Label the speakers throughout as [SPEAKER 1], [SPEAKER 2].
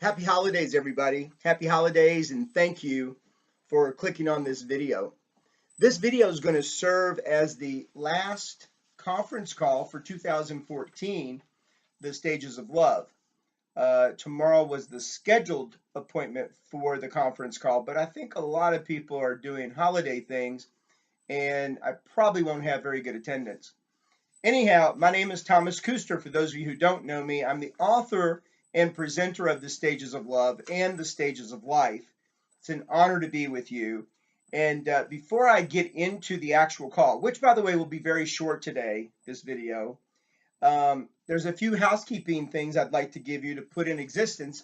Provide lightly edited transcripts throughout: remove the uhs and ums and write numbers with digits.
[SPEAKER 1] Happy holidays, everybody. Happy holidays, and thank you for clicking on this video. This video is going to serve as the last conference call for 2014, The Stages of Love. Tomorrow was the scheduled appointment for the conference call, but I think a lot of people are doing holiday things, and I probably won't have very good attendance. Anyhow, my name is Thomas Kuster. For those of you who don't know me, I'm the author and presenter of The Stages of Love and The Stages of Life. It's an honor to be with you. And before I get into the actual call, which by the way will be very short today, this video, there's a few housekeeping things I'd like to give you to put in existence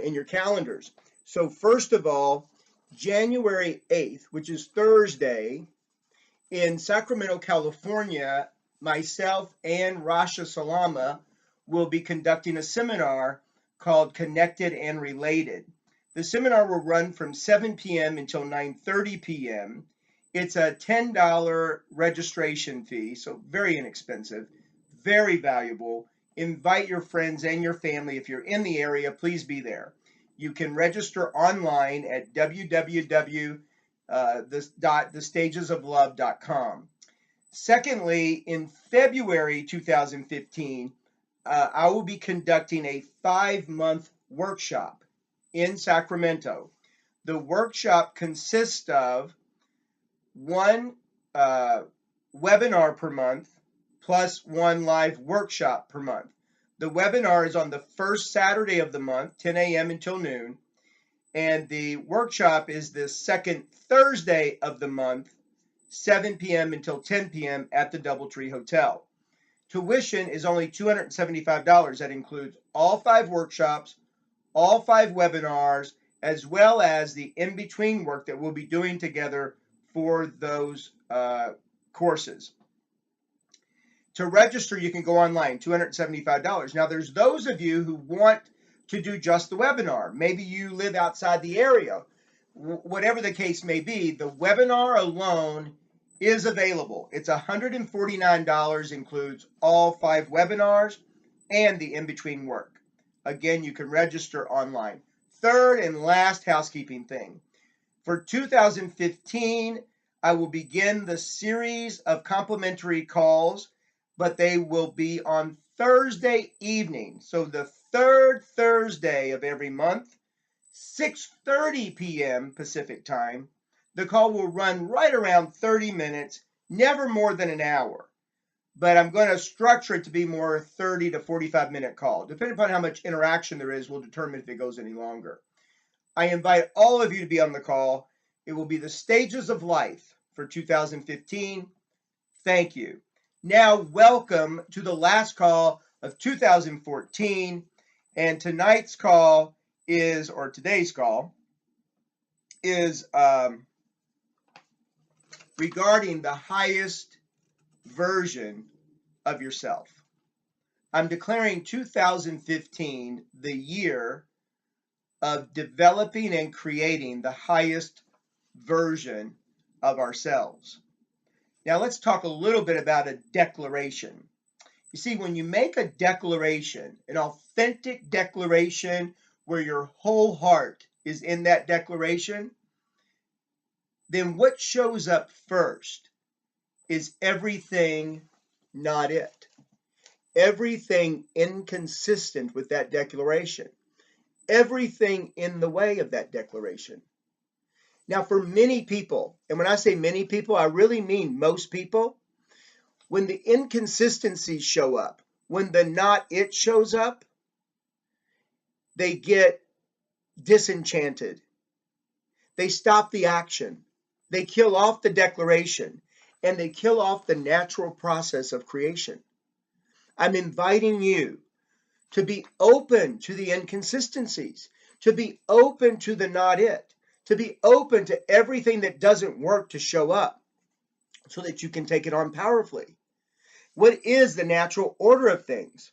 [SPEAKER 1] in your calendars. So first of all, January 8th, which is Thursday, in Sacramento, California, myself and Rasha Salama will be conducting a seminar called Connected and Related. The seminar will run from 7 p.m. until 9:30 p.m. It's a $10 registration fee, so very inexpensive, very valuable. Invite your friends and your family. If you're in the area, please be there. You can register online at www.thestagesoflove.com. Secondly, in February 2015, I will be conducting a 5-month workshop in Sacramento. The workshop consists of one webinar per month plus one live workshop per month. The webinar is on the first Saturday of the month, 10 a.m. until noon, and the workshop is the second Thursday of the month, 7 p.m. until 10 p.m. at the Doubletree Hotel. Tuition is only $275. That includes all 5 workshops, all 5 webinars, as well as the in-between work that we'll be doing together for those courses. To register, you can go online, $275. Now, there's those of you who want to do just the webinar. Maybe you live outside the area. Whatever the case may be, the webinar alone is available. It's $149, includes all 5 webinars and the in-between work. Again, you can register online. Third and last housekeeping thing. For 2015, I will begin the series of complimentary calls, but they will be on Thursday evening. So the third Thursday of every month, 6:30 p.m. Pacific time. The call will run right around 30 minutes, never more than an hour. But I'm going to structure it to be more 30 to 45-minute call. Depending upon how much interaction there is, will determine if it goes any longer. I invite all of you to be on the call. It will be the Stages of Life for 2015. Thank you. Now, welcome to the last call of 2014. And tonight's call is, or today's call, is regarding the highest version of yourself. I'm declaring 2015 the year of developing and creating the highest version of ourselves. Now let's talk a little bit about a declaration. You see, when you make a declaration, an authentic declaration where your whole heart is in that declaration, then what shows up first is everything not it. Everything inconsistent with that declaration. Everything in the way of that declaration. Now, for many people, and when I say many people, I really mean most people, when the inconsistencies show up, when the not it shows up, they get disenchanted. They stop the action. They kill off the declaration, and they kill off the natural process of creation. I'm inviting you to be open to the inconsistencies, to be open to the not it, to be open to everything that doesn't work to show up so that you can take it on powerfully. What is the natural order of things?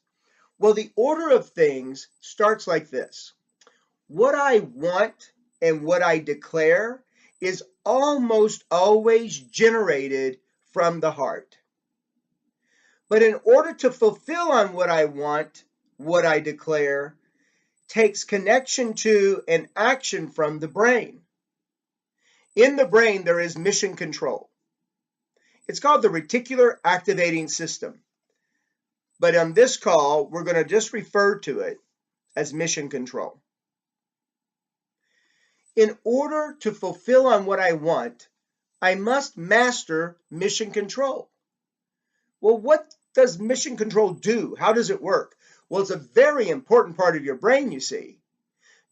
[SPEAKER 1] Well, the order of things starts like this. What I want and what I declare is almost always generated from the heart. But in order to fulfill on what I want, what I declare, takes connection to and action from the brain. In the brain, there is mission control. It's called the reticular activating system. But on this call, we're going to just refer to it as mission control. In order to fulfill on what I want, I must master mission control. Well, what does mission control do? How does it work? Well, it's a very important part of your brain, you see.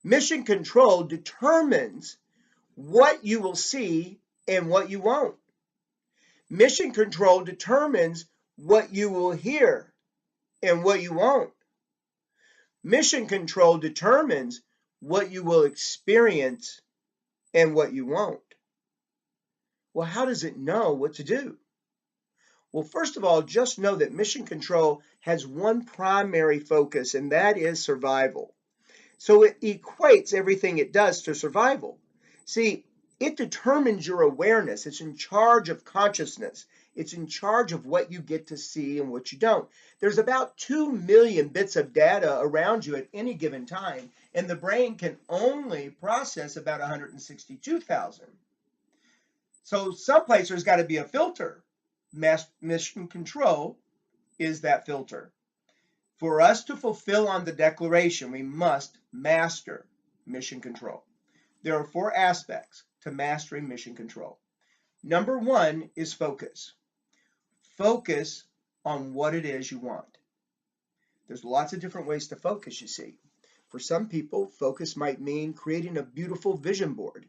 [SPEAKER 1] Mission control determines what you will see and what you won't. Mission control determines what you will hear and what you won't. Mission control determines what you will experience and what you won't. Well, how does it know what to do? Well, first of all, just know that mission control has one primary focus, and that is survival. So it equates everything it does to survival. See, it determines your awareness. It's in charge of consciousness. It's in charge of what you get to see and what you don't. There's about 2 million bits of data around you at any given time, and the brain can only process about 162,000. So someplace there's got to be a filter. Mission control is that filter. For us to fulfill on the declaration, we must master mission control. There are 4 aspects to mastering mission control. Number 1 is focus. Focus on what it is you want. There's lots of different ways to focus, you see. For some people, focus might mean creating a beautiful vision board.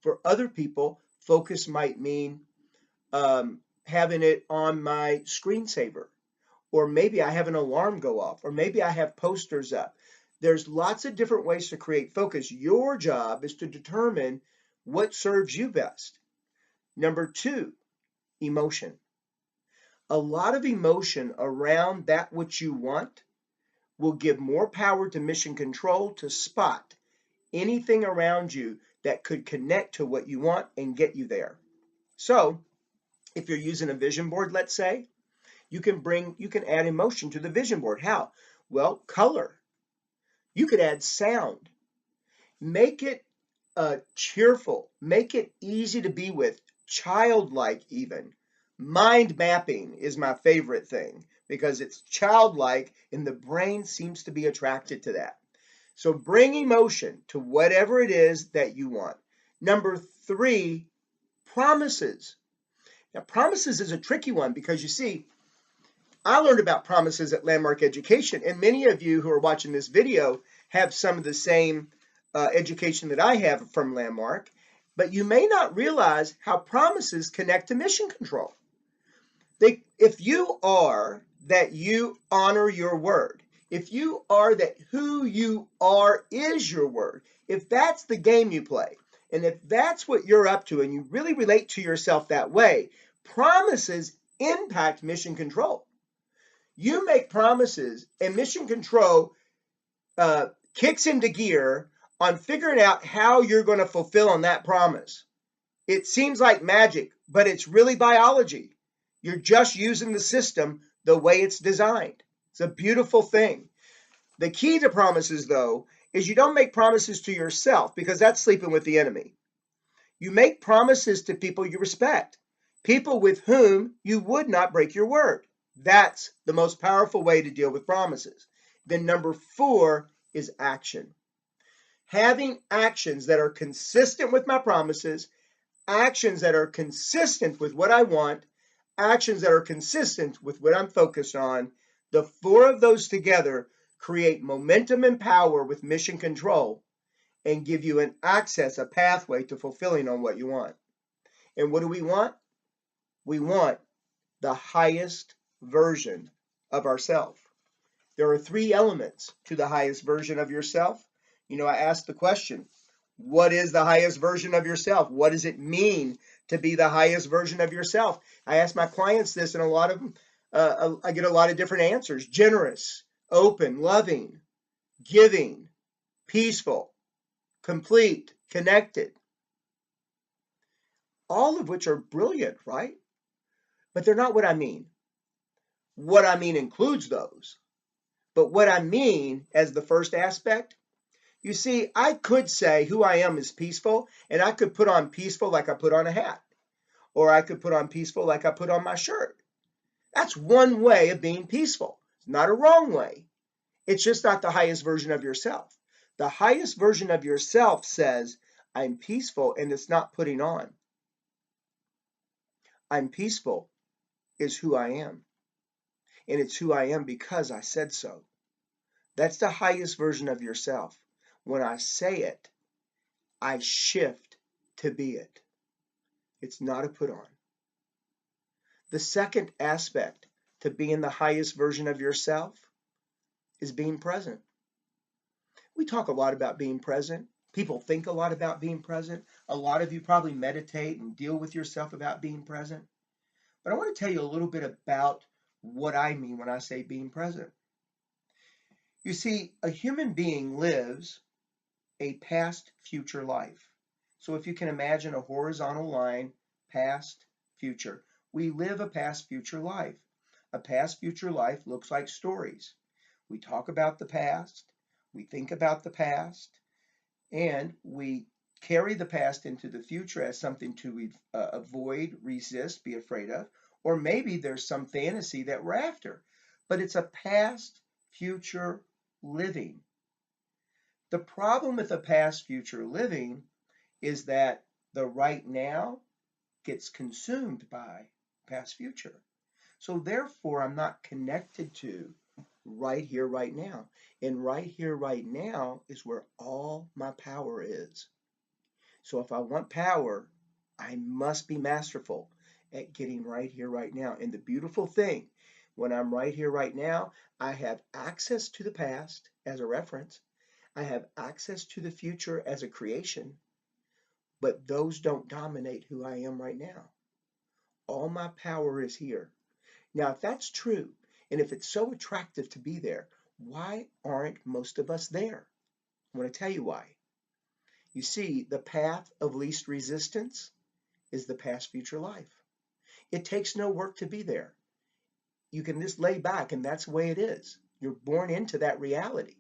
[SPEAKER 1] For other people, focus might mean having it on my screensaver. Or maybe I have an alarm go off, or maybe I have posters up. There's lots of different ways to create focus. Your job is to determine what serves you best. Number 2, emotion. A lot of emotion around that which you want will give more power to mission control to spot anything around you that could connect to what you want and get you there. So, if you're using a vision board, let's say, you can add emotion to the vision board. How? Well, color. You could add sound. Make it cheerful. Make it easy to be with, childlike even. Mind mapping is my favorite thing because it's childlike and the brain seems to be attracted to that. So bring emotion to whatever it is that you want. Number 3, promises. Now, promises is a tricky one because you see, I learned about promises at Landmark Education, and many of you who are watching this video have some of the same education that I have from Landmark, but you may not realize how promises connect to mission control. If you are that you honor your word, if you are that who you are is your word, if that's the game you play, and if that's what you're up to and you really relate to yourself that way, promises impact mission control. You make promises and mission control kicks into gear on figuring out how you're going to fulfill on that promise. It seems like magic, but it's really biology. You're just using the system the way it's designed. It's a beautiful thing. The key to promises, though, is you don't make promises to yourself because that's sleeping with the enemy. You make promises to people you respect, people with whom you would not break your word. That's the most powerful way to deal with promises. Then number 4 is action. Having actions that are consistent with my promises, actions that are consistent with what I want, actions that are consistent with what I'm focused on, the 4 of those together create momentum and power with mission control and give you an access, a pathway to fulfilling on what you want. And what do we want? We want the highest version of ourselves. There are 3 elements to the highest version of yourself. You know, I asked the question, what is the highest version of yourself? What does it mean to be the highest version of yourself? I ask my clients this, and a lot of them, I get a lot of different answers. Generous, open, loving, giving, peaceful, complete, connected. All of which are brilliant, right? But they're not what I mean. What I mean includes those. But what I mean as the first aspect You see, I could say who I am is peaceful, and I could put on peaceful like I put on a hat, or I could put on peaceful like I put on my shirt. That's one way of being peaceful. It's not a wrong way. It's just not the highest version of yourself. The highest version of yourself says, I'm peaceful, and it's not putting on. I'm peaceful is who I am, and it's who I am because I said so. That's the highest version of yourself. When I say it, I shift to be it. It's not a put on. The second aspect to being the highest version of yourself is being present. We talk a lot about being present. People think a lot about being present. A lot of you probably meditate and deal with yourself about being present. But I want to tell you a little bit about what I mean when I say being present. You see, a human being lives a past future life. So if you can imagine a horizontal line, past, future, we live a past future life. A past future life looks like stories. We talk about the past, we think about the past, and we carry the past into the future as something to avoid, resist, be afraid of, or maybe there's some fantasy that we're after. But it's a past future living. The problem with a past future living is that the right now gets consumed by past future. So therefore, I'm not connected to right here, right now. And right here, right now is where all my power is. So if I want power, I must be masterful at getting right here, right now. And the beautiful thing, when I'm right here, right now, I have access to the past as a reference. I have access to the future as a creation, but those don't dominate who I am right now. All my power is here. Now, if that's true, and if it's so attractive to be there, why aren't most of us there? I want to tell you why. You see, the path of least resistance is the past future life. It takes no work to be there. You can just lay back, and that's the way it is. You're born into that reality.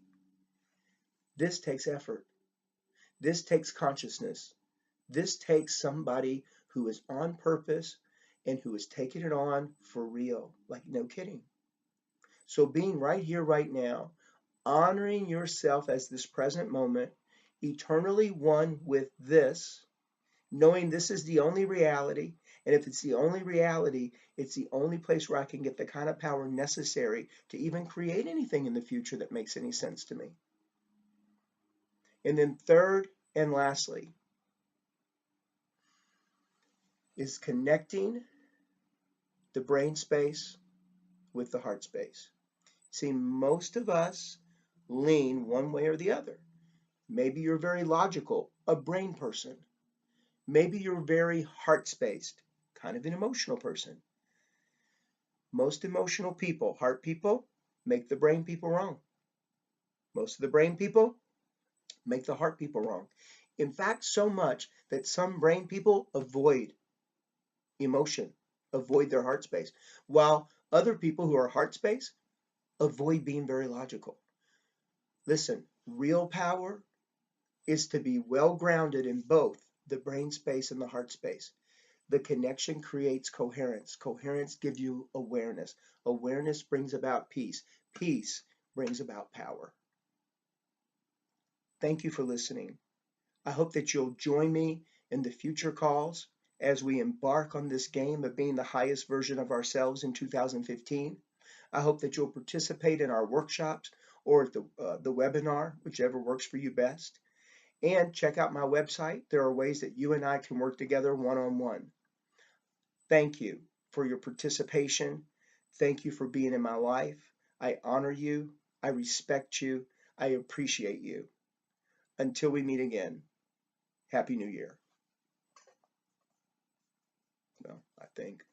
[SPEAKER 1] This takes effort. This takes consciousness. This takes somebody who is on purpose and who is taking it on for real, like no kidding. So being right here, right now, honoring yourself as this present moment, eternally one with this, knowing this is the only reality, and if it's the only reality, it's the only place where I can get the kind of power necessary to even create anything in the future that makes any sense to me. And then third and lastly is connecting the brain space with the heart space. See, most of us lean one way or the other. Maybe you're very logical, a brain person. Maybe you're very heart-spaced, kind of an emotional person. Most emotional people, heart people, make the brain people wrong. Most of the brain people make the heart people wrong. In fact, so much that some brain people avoid emotion, avoid their heart space, while other people who are heart space avoid being very logical. Listen, real power is to be well grounded in both the brain space and the heart space. The connection creates coherence. Coherence gives you awareness. Awareness brings about peace. Peace brings about power. Thank you for listening. I hope that you'll join me in the future calls as we embark on this game of being the highest version of ourselves in 2015. I hope that you'll participate in our workshops or at the webinar, whichever works for you best. And check out my website. There are ways that you and I can work together one-on-one. Thank you for your participation. Thank you for being in my life. I honor you. I respect you. I appreciate you. Until we meet again, Happy New Year. Well, I think.